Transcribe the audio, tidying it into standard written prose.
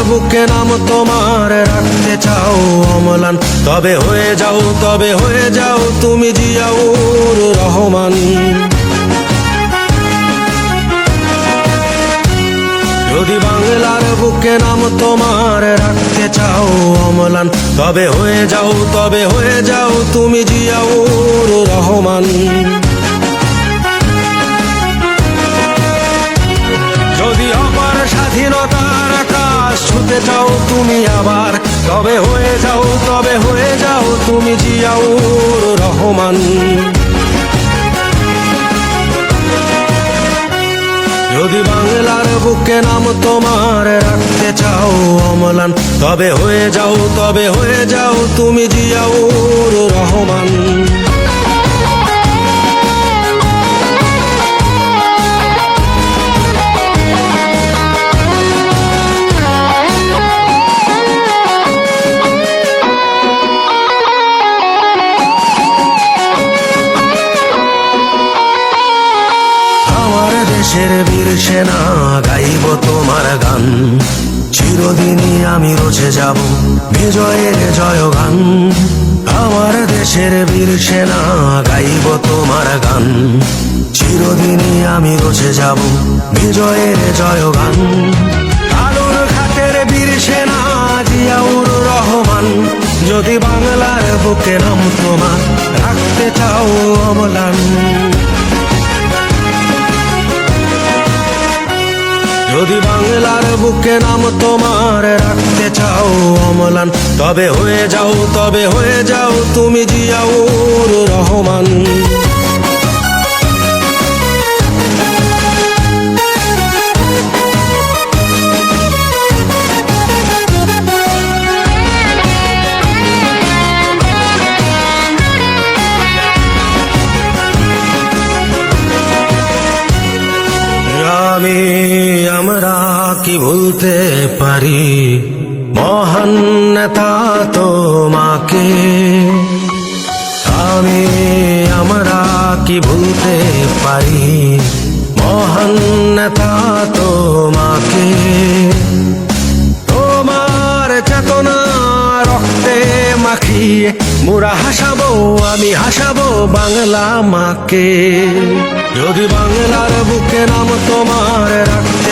বুকে নাম তোমার রাখতে চাও অম্লান, তবে হয়ে যাও তুমি জিয়াউর রহমান। যদি বাংলার বুকে নাম তোমার রাখতে চাও অম্লান, তবে হয়ে যাও তুমি জিয়াউর রহমান। যদি অপার স্বাধীনতার আকাশ ছুতে চাও তুমি আবার, তবে হয়ে যাও তুমি জিয়াউর রহমান। যদি বাংলার বুকে নাম তোমার রাখতে চাও অম্লান, তবে হয়ে যাও তুমি জিয়াউর রহমান। দেশের বীর সেনা গাইব তোমার গান, চিরদিনই আমি রচে যাব বিজয়ের জয়গান। আমার দেশের বীর সেনা গাইব তোমার গান, চিরদিনই আমি রচে যাব বিজয়ের জয়গান। আলোর ঘাটের বীর সেনা জিয়াউর রহমান, যদি বাংলার বুকে নাম তোমার রাখতে চাও অম্লান। যদি বাংলার বুকে নাম তোমার রাখতে চাও অম্লান, তবে হয়ে যাও তুমি জিয়াউর রহমান। আমরা কি ভুলতে পারি মহান নেতা তোমাকে, আমরা কি ভুলতে পারি মহান নেতা তোমাকে। তোমার চেতনা রক্তে মাখিয়ে মোরা আমি হাসাবো বাংলা মাকে। যদি বাংলার বুকে নাম তোমার রাখতে